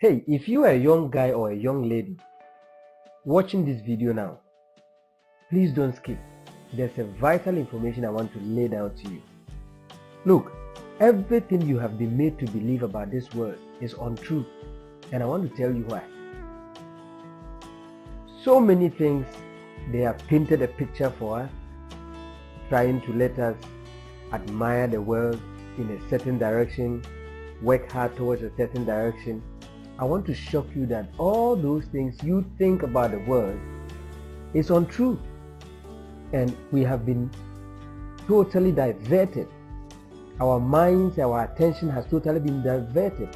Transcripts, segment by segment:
Hey, if you are a young guy or a young lady watching this video now, please don't skip. There's a vital information I want to lay down to you. Look, everything you have been made to believe about this world is untrue, and I want to tell you why. So many things, they have painted a picture for us, trying to let us admire the world in a certain direction, work hard towards a certain direction. I want to shock you that all those things you think about the world is untrue, and we have been totally diverted. Our minds, our attention has totally been diverted,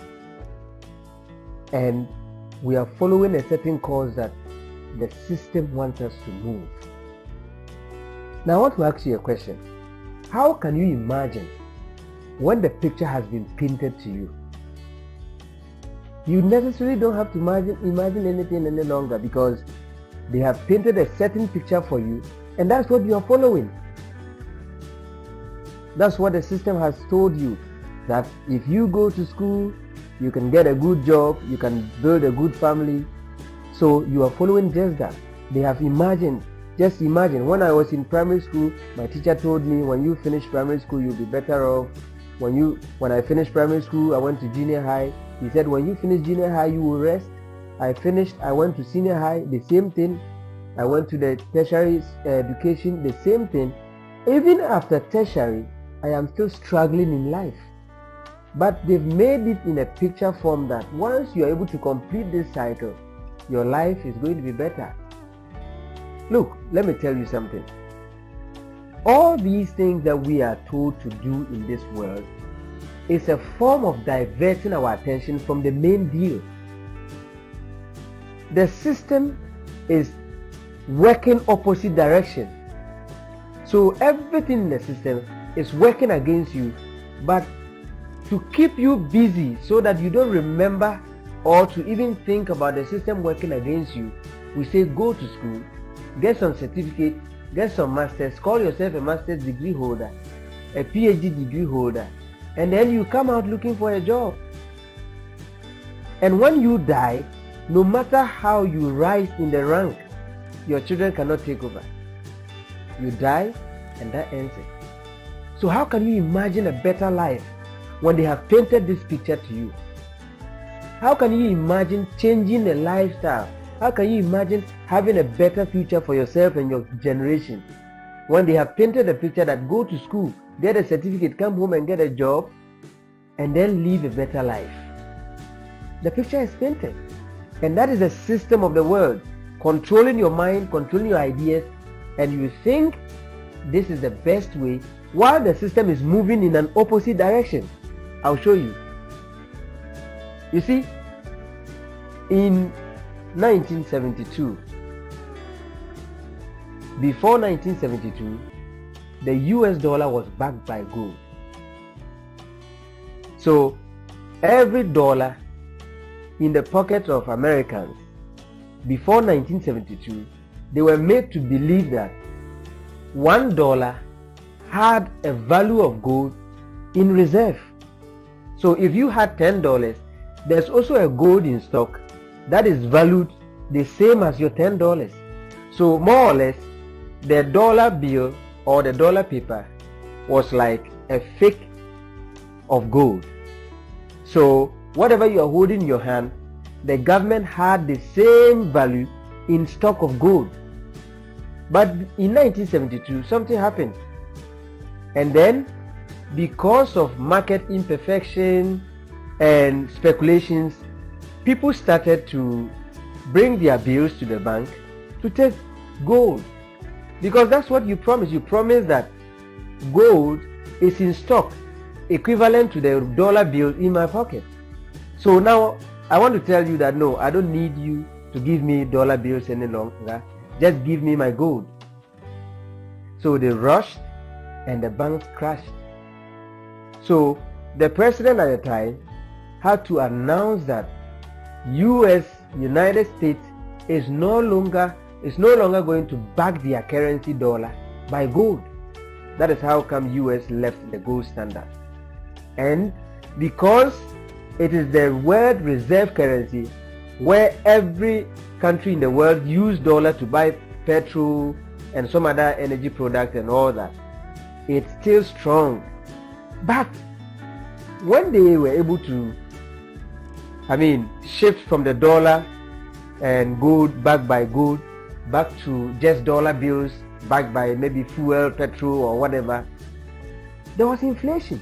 and we are following a certain course that the system wants us to move. Now I want to ask you a question. How can you imagine when the picture has been painted to you? You necessarily don't have to imagine anything any longer, because they have painted a certain picture for you, and that's what you are following. That's what the system has told you, that if you go to school, you can get a good job, you can build a good family. So you are following just that. They have imagined, just imagine, when I was in primary school, my teacher told me, when you finish primary school, you'll be better off. When I finished primary school, I went to junior high. He said, when you finish junior high, you will rest. I went to senior high, the same thing. I went to the tertiary education, the same thing. Even after tertiary, I am still struggling in life. But they've made it in a picture form that once you are able to complete this cycle, your life is going to be better. Look, let me tell you something. All these things that we are told to do in this world is a form of diverting our attention from the main deal. The system is working opposite direction. So everything in the system is working against you, but to keep you busy so that you don't remember or to even think about the system working against you, we say go to school, get some certificate, get some masters, call yourself a master's degree holder, a PhD degree holder, and then you come out looking for a job. And when you die, no matter how you rise in the rank, your children cannot take over. You die, and that ends it. So how can you imagine a better life when they have painted this picture to you? How can you imagine changing the lifestyle? How can you imagine having a better future for yourself and your generation when they have painted a picture that go to school, get a certificate, come home and get a job, and then live a better life? The picture is painted, and that is the system of the world, controlling your mind, controlling your ideas, and you think this is the best way while the system is moving in an opposite direction. I'll show you. You see, in 1972, before 1972, the US dollar was backed by gold. So every dollar in the pockets of Americans before 1972, they were made to believe that $1 had a value of gold in reserve. So if you had $10, there's also a gold in stock that is valued the same as your $10. So more or less, the dollar bill or the dollar paper was like a fake of gold. So whatever you are holding in your hand, the government had the same value in stock of gold. But in 1972, something happened. And then, because of market imperfection and speculations, people started to bring their bills to the bank to take gold, because that's what you promised. You promised that gold is in stock equivalent to the dollar bill in my pocket. So now I want to tell you that no, I don't need you to give me dollar bills any longer. Just give me my gold. So they rushed and the banks crashed. So the president at the time had to announce that United States is no longer going to back their currency dollar by gold. That is how come US left the gold standard. And because It is the world reserve currency where every country in the world use dollar to buy petrol and some other energy products and all that. It's still strong. But when they were able to, shift from the dollar and gold backed by gold back to just dollar bills backed by maybe fuel, petrol or whatever, there was inflation.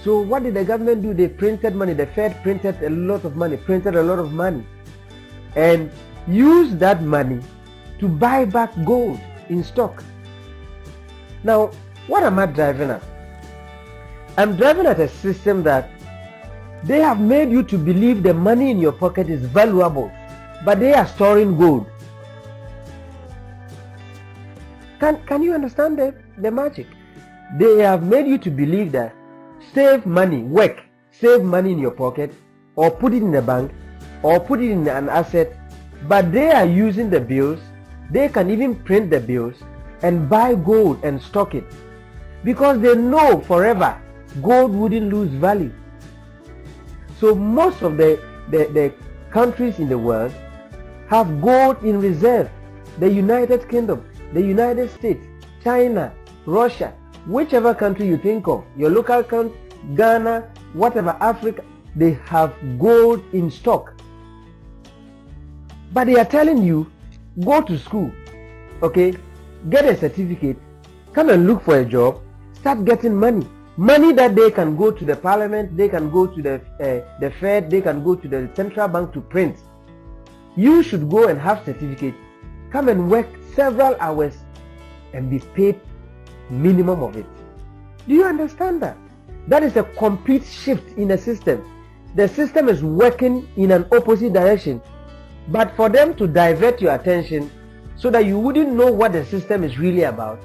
So what did the government do? They printed money. The Fed printed a lot of money, and used that money to buy back gold in stock. Now, what am I driving at? I'm driving at a system that they have made you to believe the money in your pocket is valuable, but they are storing gold. Can you understand the magic? They have made you to believe that save money in your pocket, or put it in the bank, or put it in an asset, but they are using the bills. They can even print the bills and buy gold and stock it, because they know forever gold wouldn't lose value. So most of the countries in the world have gold in reserve. The United Kingdom, the United States, China, Russia, whichever country you think of, your local country, Ghana, whatever, Africa, they have gold in stock. But they are telling you, go to school, okay, get a certificate, come and look for a job, start getting money that they can go to the parliament, they can go to the Fed, they can go to the central bank to print. You should go and have certificate, come and work several hours and be paid minimum of it. Do you understand that? That is a complete shift in the system. The system is working in an opposite direction, but for them to divert your attention so that you wouldn't know what the system is really about,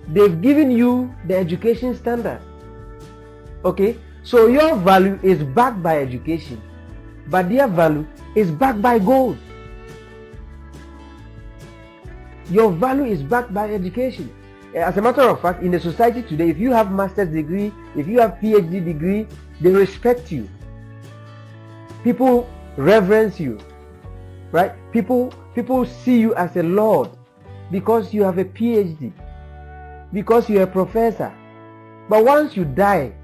they've given you the education standard. Okay, so your value is backed by education, but their value is backed by gold. Your value is backed by education. As a matter of fact, in the society today, if you have master's degree, if you have PhD degree, they respect you. People reverence you, right? People see you as a lord because you have a PhD, because you're a professor. But once you die,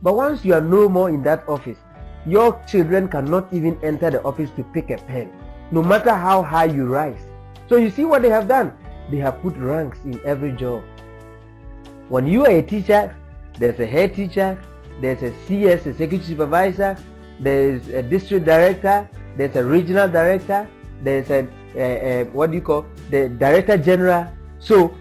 once you are no more in that office, your children cannot even enter the office to pick a pen, no matter how high you rise. So you see what they have done? They have put ranks in every job. When you are a teacher, there's a head teacher, there's a CS, a security supervisor, there's a district director, there's a regional director, there's the director general. So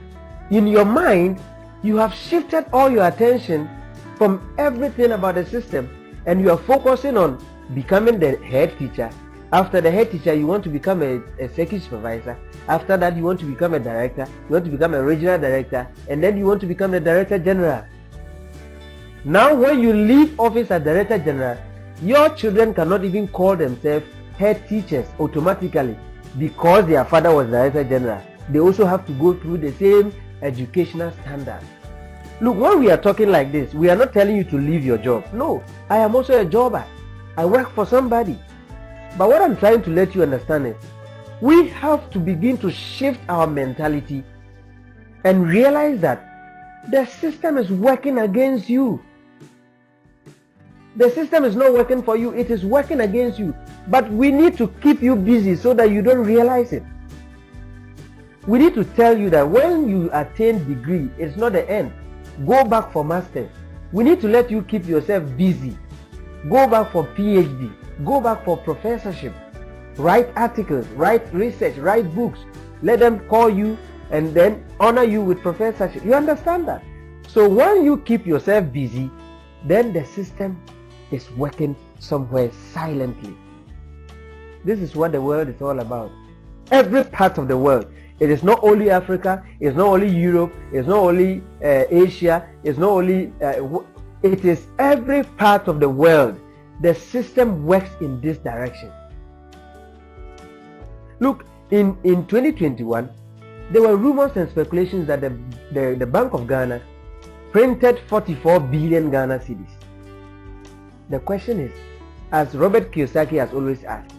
in your mind, you have shifted all your attention from everything about the system, and you are focusing on becoming the head teacher. After the head teacher, you want to become a security supervisor. After that, you want to become a director, you want to become a regional director, and then you want to become the director general. Now when you leave office as director general, your children cannot even call themselves head teachers automatically because their father was director general. They also have to go through the same educational standard. Look, when we are talking like this, we are not telling you to leave your job. No, I am also a jobber. I work for somebody. But what I'm trying to let you understand is, we have to begin to shift our mentality and realize that the system is working against you. The system is not working for you, it is working against you. But we need to keep you busy so that you don't realize it. We need to tell you that when you attain degree, it's not the end. Go back for masters. We need to let you keep yourself busy. Go back for PhD. Go back for professorship. Write articles, write research, write books. Let them call you and then honor you with professorship. You understand that? So when you keep yourself busy, then the system is working somewhere silently. This is what the world is all about. Every part of the world. It is not only Africa, it's not only Europe, it's not only Asia, it's not only, it is every part of the world. The system works in this direction. Look, in 2021, there were rumors and speculations that the Bank of Ghana printed 44 billion Ghana cedis. The question is, as Robert Kiyosaki has always asked,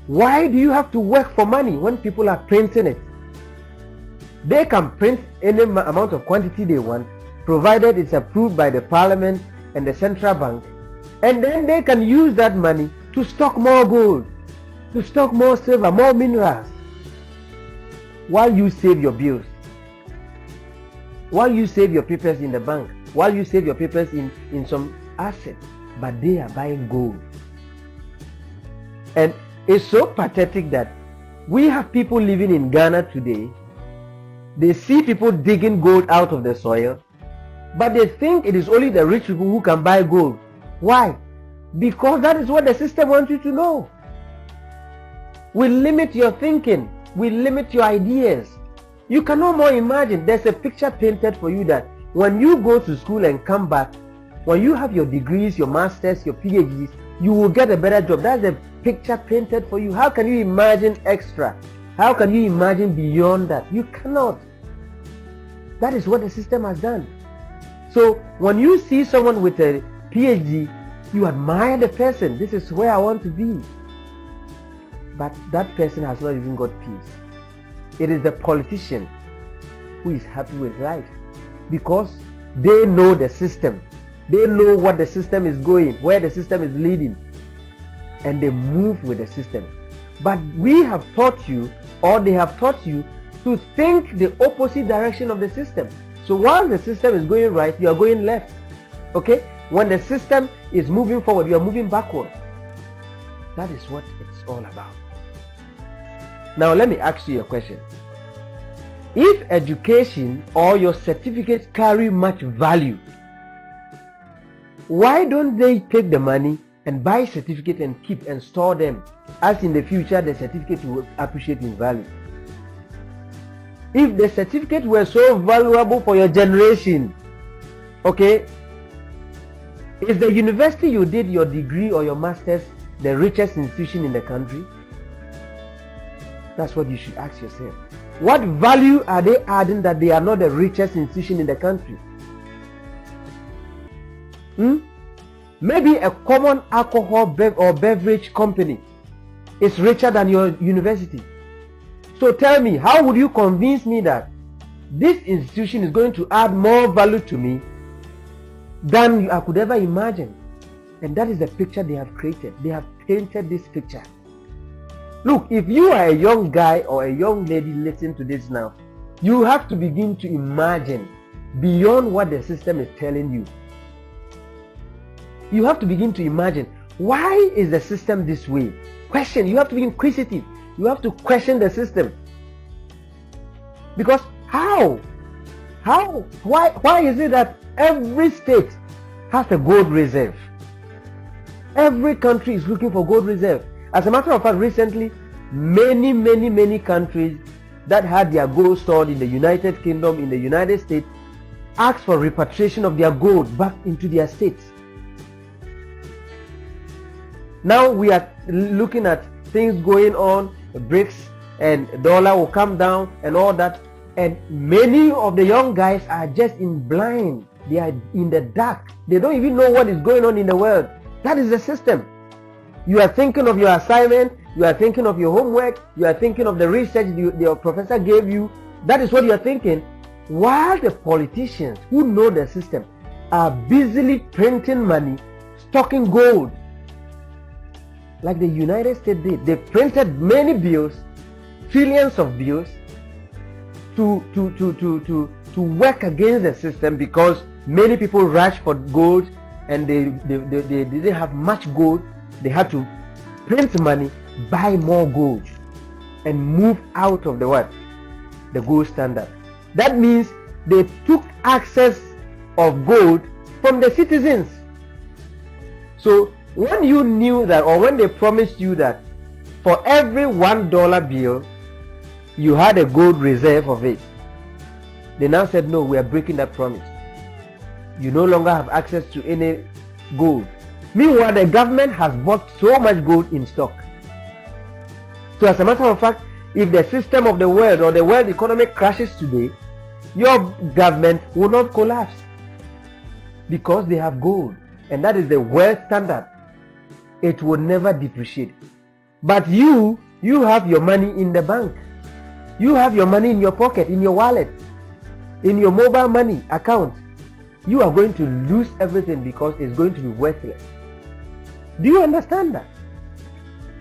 why do you have to work for money when people are printing it? They can print any amount of quantity they want, provided it's approved by the parliament and the central bank, and then they can use that money to stock more gold, to stock more silver, more minerals, while you save your bills, while you save your papers in the bank, while you save your papers in some assets, but they are buying gold. And it's so pathetic that we have people living in Ghana today. They see people digging gold out of the soil, but they think it is only the rich people who can buy gold. Why? Because that is what the system wants you to know. We limit your thinking. We limit your ideas. You can no more imagine. There's a picture painted for you that when you go to school and come back, when you have your degrees, your masters, your PhDs, you will get a better job. That's a picture painted for you. How can you imagine extra? How can you imagine beyond that? You cannot. That is what the system has done. So when you see someone with a PhD, you admire the person. This is where I want to be. But that person has not even got peace. It is the politician who is happy with life, because they know the system. They know what the system is going, where the system is leading, and they move with the system. But we have taught you, or they have taught you, to think the opposite direction of the system. So while the system is going right, you are going left. Okay? When the system is moving forward, you are moving backward. That is what it's all about. Now let me ask you a question. If education or your certificates carry much value, why don't they take the money and buy certificate and keep and store them, as in the future the certificate will appreciate in value? If the certificate were so valuable for your generation, okay, is the university you did your degree or your master's the richest institution in the country? That's what you should ask yourself. What value are they adding that they are not the richest institution in the country? Maybe a common alcohol or beverage company is richer than your university. So tell me, how would you convince me that this institution is going to add more value to me than I could ever imagine? And that is the picture they have created. They have painted this picture. Look, if you are a young guy or a young lady listening to this now, you have to begin to imagine beyond what the system is telling you. You have to begin to imagine, why is the system this way? Question. You have to be inquisitive. You have to question the system. Because how? Why is it that every state has a gold reserve? Every country is looking for gold reserve. As a matter of fact, recently, many countries that had their gold stored in the United Kingdom, in the United States, asked for repatriation of their gold back into their states. Now we are looking at things going on, the BRICS and dollar will come down and all that, and many of the young guys are just in blind. They are in the dark. They don't even know what is going on in the world. That is the system. You are thinking of your assignment, you are thinking of your homework, you are thinking of the research your professor gave you. That is what you are thinking. While the politicians who know the system are busily printing money, stocking gold. Like the United States did. They printed many bills, trillions of bills, to work against the system, because many people rushed for gold and they didn't have much gold. They had to print money, buy more gold, and move out of the what? The gold standard. That means they took access of gold from the citizens. So when you knew that, or when they promised you that for every $1 bill you had a gold reserve of it, they now said, no, we are breaking that promise. You no longer have access to any gold. Meanwhile, the government has bought so much gold in stock. So as a matter of fact, if the system of the world or the world economy crashes today, your government will not collapse, because they have gold. and that is the world standard, it will never depreciate. But you have your money in the bank. You have your money in your pocket, in your wallet, in your mobile money account. You are going to lose everything because it's going to be worthless. Do you understand that?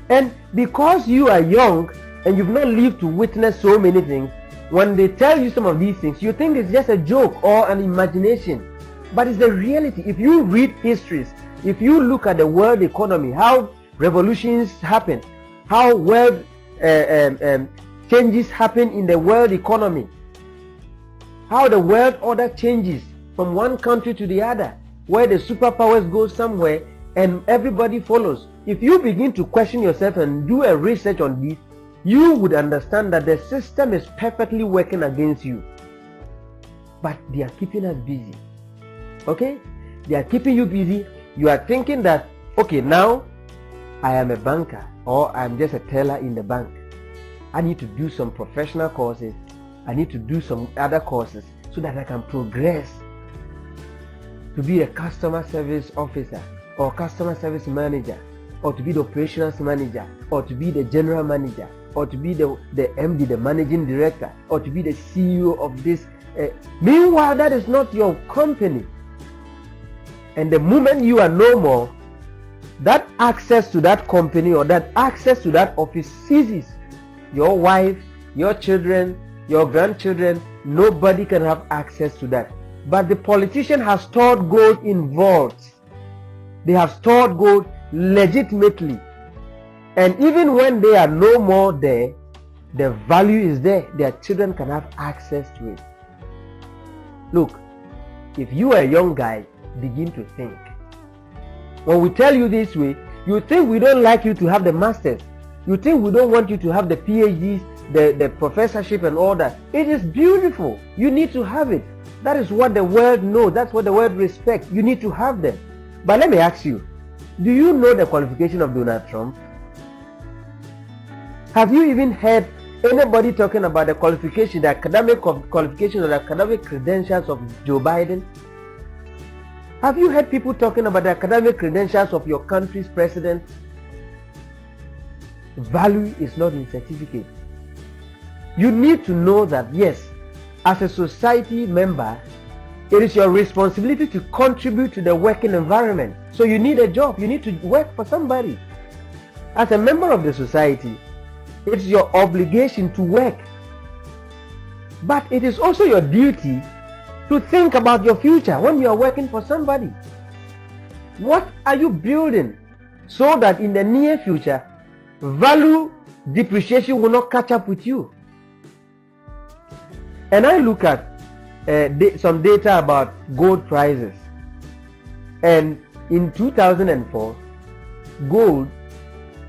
And because you are young and you've not lived to witness so many things, when they tell you some of these things, you think it's just a joke or an imagination. But it's the reality. If you read histories, if you look at the world economy, how revolutions happen, how world changes happen in the world economy, how the world order changes from one country to the other, where the superpowers go somewhere and everybody follows. If you begin to question yourself and do a research on this, you would understand that the system is perfectly working against you. But they are keeping us busy. Okay? They are keeping you busy. You are thinking that, okay, now I am a banker or I'm just a teller in the bank. I need to do some professional courses. I need to do some other courses so that I can progress to be a customer service officer or customer service manager, or to be the operations manager, or to be the general manager, or to be the MD, the managing director, or to be the CEO of this. Meanwhile, that is not your company. And the moment you are no more, that access to that company or that access to that office ceases. Your wife, your children, your grandchildren, nobody can have access to that. But the politician has stored gold in vaults. They have stored gold legitimately. And even when they are no more there, the value is there. Their children can have access to it. Look, if you are a young guy, begin to think. When we tell you this way, you think we don't like you to have the masters. You think we don't want you to have the PhDs, the professorship and all that. It is beautiful. You need to have it. That is what the world knows. That's what the world respects. You need to have them. But let me ask you, do you know the qualification of Donald Trump? Have you even heard anybody talking about the qualification, the academic qualification or the academic credentials of Joe Biden? Have you heard people talking about the academic credentials of your country's president? Value is not in certificate. You need to know that, yes, as a society member, it is your responsibility to contribute to the working environment. So you need a job. You need to work for somebody. As a member of the society, it's your obligation to work. But it is also your duty to think about your future when you are working for somebody. What are you building so that in the near future, value depreciation will not catch up with you? And I look at some data about gold prices, and in 2004 gold,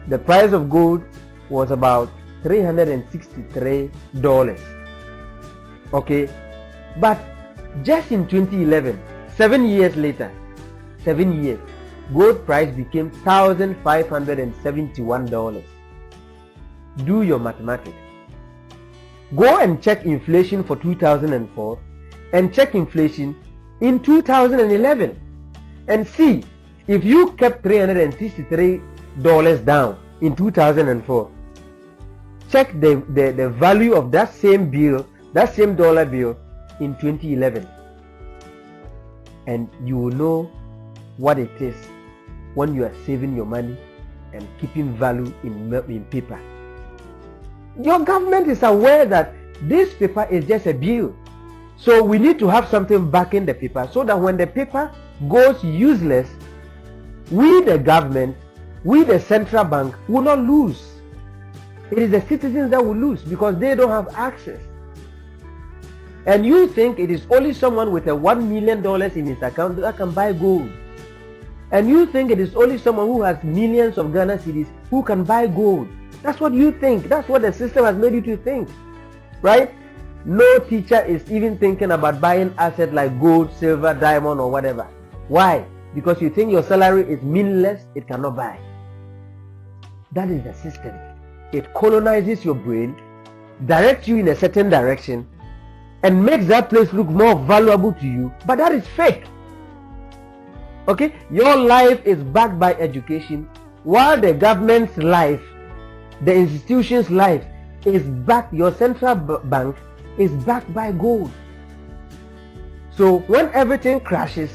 the price of gold was about $363. Okay, but just in 2011, 7 years later, gold price became $1,571. Do your mathematics. Go and check inflation for 2004 and check inflation in 2011 and see if you kept $363 down in 2004. Check the value of that same bill, that same dollar bill in 2011, and you will know what it is when you are saving your money and keeping value in paper. Your government is aware that this paper is just a bill. So we need to have something backing the paper so that when the paper goes useless, we the government, we the central bank will not lose. It is the citizens that will lose because they don't have access. And you think it is only someone with a $1 million in his account that can buy gold. And you think it is only someone who has millions of Ghana cedis who can buy gold. That's what you think. That's what the system has made you to think. Right? No teacher is even thinking about buying assets like gold, silver, diamond or whatever. Why? Because you think your salary is meaningless, it cannot buy. That is the system. It colonizes your brain, directs you in a certain direction, and makes that place look more valuable to you. But that is fake. Okay, your life is backed by education, while the government's life, the institution's life is backed, your central bank is backed by gold. So when everything crashes,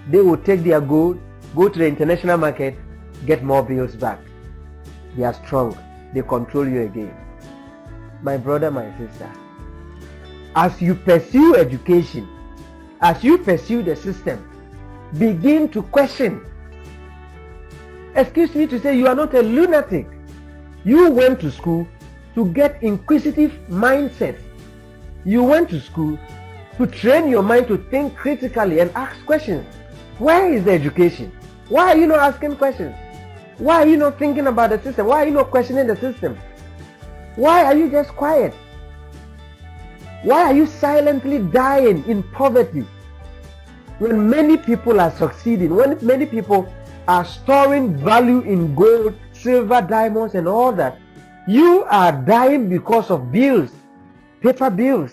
they will take their gold, go to the international market, get more bills back. They are strong. They control you again. My brother, my sister, as you pursue education, as you pursue the system, begin to question. Excuse me to say, you are not a lunatic. You went to school to get inquisitive mindset. You went to school to train your mind to think critically and ask questions. Where is the education? Why are you not asking questions? Why are you not thinking about the system? Why are you not questioning the system? Why are you just quiet? Why are you silently dying in poverty when many people are succeeding, when many people are storing value in gold, silver, diamonds and all that? You are dying because of bills, paper bills.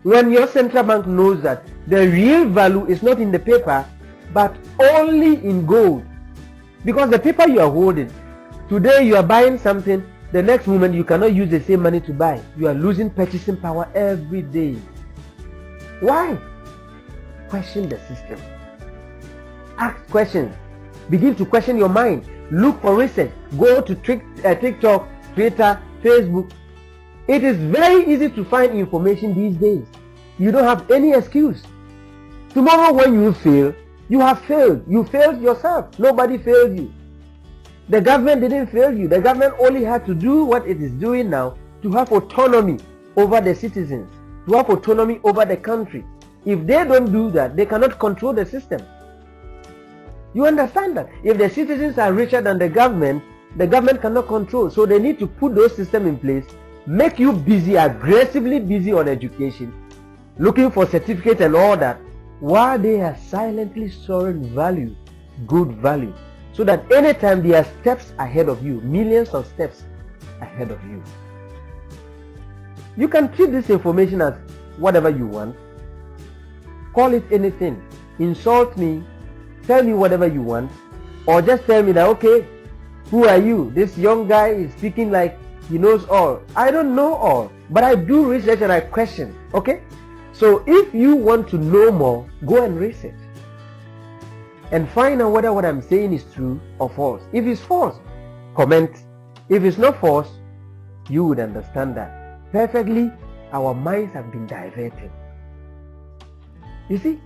When your central bank knows that the real value is not in the paper but only in gold. Because the paper you are holding, today you are buying something, the next moment you cannot use the same money to buy. You are losing purchasing power every day. Why? Question the system. Ask questions. Begin to question your mind. Look for research. Go to TikTok, Twitter, Facebook. It is very easy to find information these days. You don't have any excuse. Tomorrow when you fail, you have failed. You failed yourself. Nobody failed you. The government didn't fail you. The government only had to do what it is doing now to have autonomy over the citizens, to have autonomy over the country. If they don't do that, they cannot control the system. You understand that? If the citizens are richer than the government cannot control. So they need to put those systems in place, make you busy, aggressively busy on education, looking for certificates and all that, while they are silently storing value, good value, so that anytime they are steps ahead of you, millions of steps ahead of you. You can treat this information as whatever you want. Call it anything. Insult me, tell me whatever you want, or just tell me that, okay, who are you? This young guy is speaking like he knows all. I don't know all, but I do research and I question. Okay? So if you want to know more, go and research and find out whether what I'm saying is true or false. If it's false, comment. If it's not false, you would understand that perfectly. Our minds have been diverted. You see,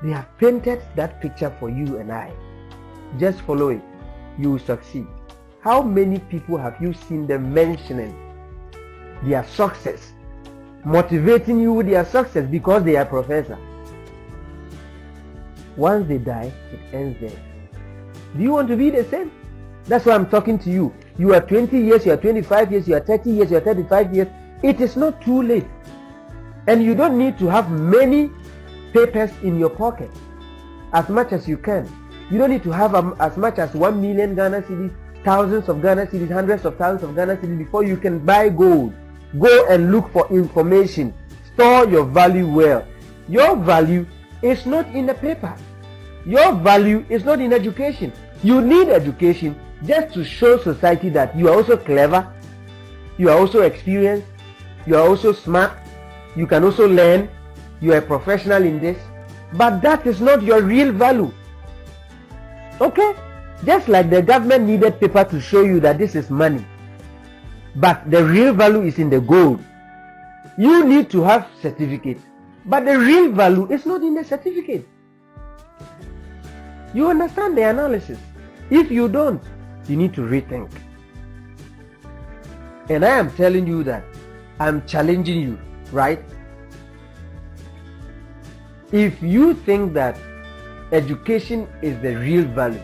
they have painted that picture for you and I. Just follow it. You will succeed. How many people have you seen them mentioning their success, motivating you with their success because they are professor? Once they die, it ends there. Do you want to be the same? That's why I'm talking to you. You are 20 years, you are 25 years, you are 30 years, you are 35 years. It is not too late. And you don't need to have many papers in your pocket. As much as you can. You don't need to have as much as 1 million Ghana cedis, thousands of Ghana cedis, hundreds of thousands of Ghana cedis before you can buy gold. Go and look for information. Store your value well. Your value is not in the paper. Your value is not in education. You need education just to show society that you are also clever, you are also experienced, you are also smart, you can also learn, you are a professional in this. But that is not your real value. Okay? Just like the government needed paper to show you that this is money, but the real value is in the gold. You need to have certificate, but the real value is not in the certificate. You understand the analysis? If you don't, you need to rethink. And I am telling you that I'm challenging you, right? If you think that education is the real value,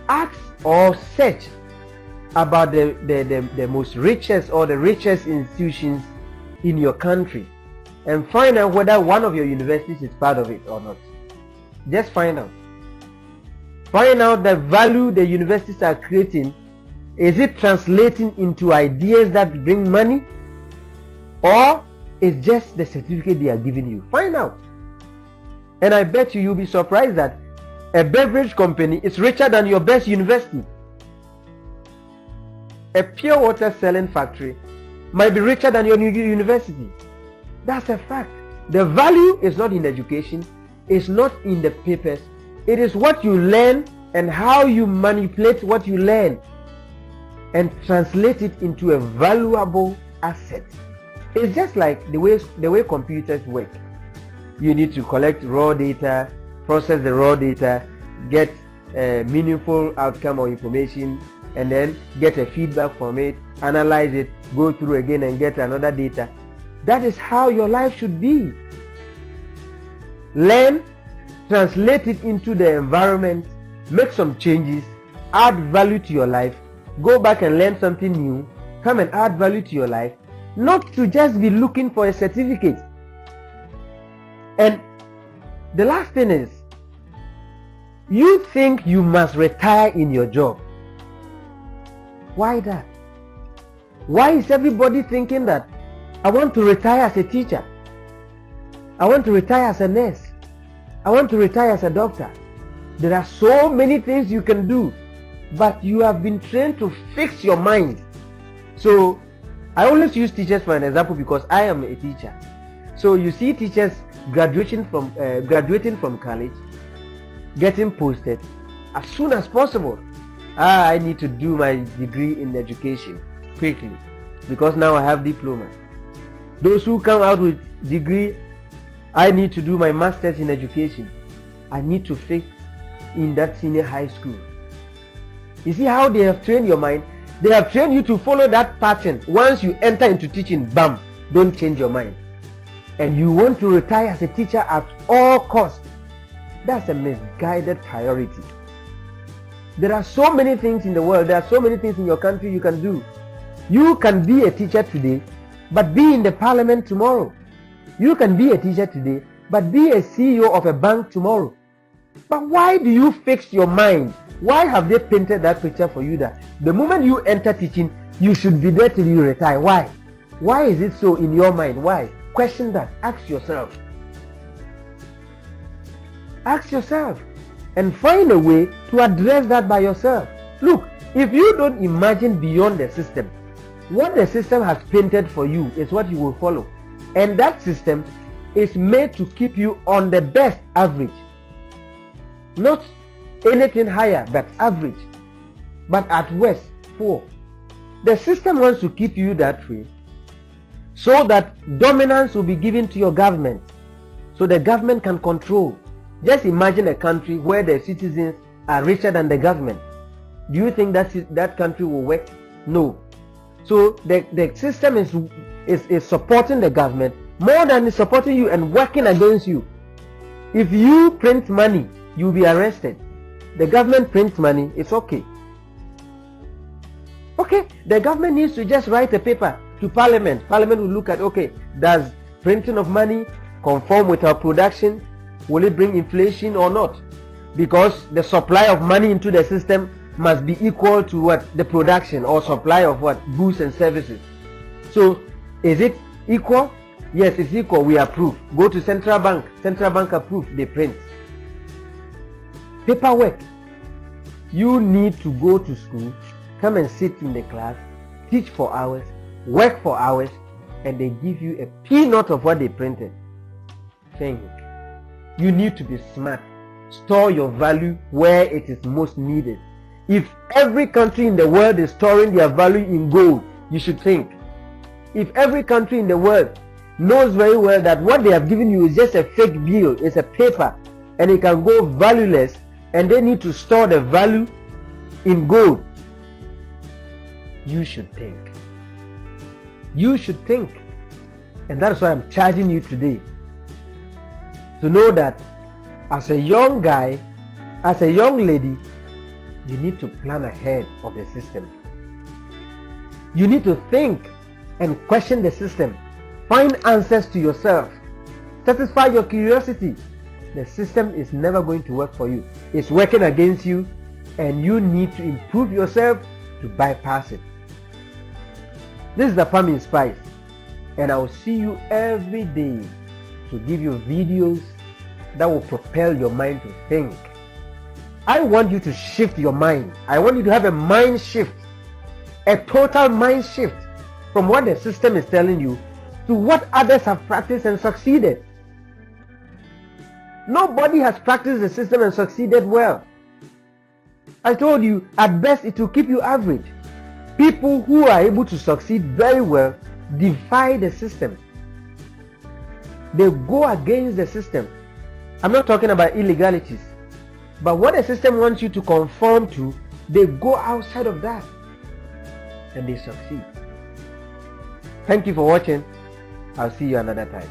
ask or search about the most richest or the richest institutions in your country and find out whether one of your universities is part of it or not. Just find out. Find out the value the universities are creating. Is it translating into ideas that bring money, or is just the certificate they are giving you? Find out. And I bet you'll be surprised that A beverage company is richer than your best university. A pure water selling factory might be richer than your university. That's a fact. The value is not in education, it's not in the papers. It is what you learn and how you manipulate what you learn and translate it into a valuable asset. It's just like the way computers work. You need to collect raw data, process the raw data, get a meaningful outcome or information, and then get a feedback from it, analyze it, go through again and get another data. That is how your life should be. Learn, translate it into the environment, make some changes, add value to your life, go back and learn something new, come and add value to your life, not to just be looking for a certificate. And the last thing is, you think you must retire in your job. Why that? Why is everybody thinking that I want to retire as a teacher? I want to retire as a nurse. I want to retire as a doctor. There are so many things you can do, but you have been trained to fix your mind. So I always use teachers for an example because I am a teacher. So you see teachers graduating from college, getting posted as soon as possible. I need to do my degree in education quickly because now I have diploma. Those who come out with degree, I need to do my master's in education. I need to fix in that senior high school. You see how they have trained your mind? They have trained you to follow that pattern. Once you enter into teaching, bam, don't change your mind. And you want to retire as a teacher at all costs. That's a misguided priority. There are so many things in the world, there are so many things in your country you can do. You can be a teacher today, but be in the parliament tomorrow. You can be a teacher today, but be a CEO of a bank tomorrow. But why do you fix your mind? Why have they painted that picture for you that the moment you enter teaching, you should be there till you retire? Why? Why is it so in your mind? Why? Question that. Ask yourself. Ask yourself and find a way to address that by yourself. Look, if you don't imagine beyond the system, what the system has painted for you is what you will follow. And that system is made to keep you on the best average. Not anything higher, but average. But at worst, poor. The system wants to keep you that way so that dominance will be given to your government. So the government can control. Just imagine a country where the citizens are richer than the government. Do you think that country will work? No. So the system is supporting the government more than it's supporting you and working against you. If you print money, you'll be arrested. The government prints money, it's okay. Okay, the government needs to just write a paper to Parliament. Parliament will look at, okay, does printing of money conform with our production? Will it bring inflation or not? Because the supply of money into the system must be equal to what? The production or supply of what? Goods and services. So, is it equal? Yes, it's equal. We approve. Go to central bank. Central bank approve. They print. Paperwork. You need to go to school, come and sit in the class, teach for hours, work for hours, and they give you a peanut of what they printed. Think. You need to be smart. Store your value where it is most needed. If every country in the world is storing their value in gold, you should think. If every country in the world knows very well that what they have given you is just a fake bill, it's a paper, and it can go valueless, and they need to store the value in gold, you should think. You should think. And that's why I'm charging you today to know that as a young guy, as a young lady, you need to plan ahead of the system. You need to think and question the system. Find answers to yourself. Satisfy your curiosity. The system is never going to work for you. It's working against you, and you need to improve yourself to bypass it. This is the Apam in Spice, and I will see you every day to give you videos that will propel your mind to think I want you to shift your mind. I want you to have a mind shift, a total mind shift from what the system is telling you to what others have practiced and succeeded. Nobody has practiced the system and succeeded well. I told you, at best it will keep you average. People who are able to succeed very well defy the system. They go against the system. I'm not talking about illegalities, but what the system wants you to conform to, they go outside of that and they succeed. Thank you for watching. I'll see you another time.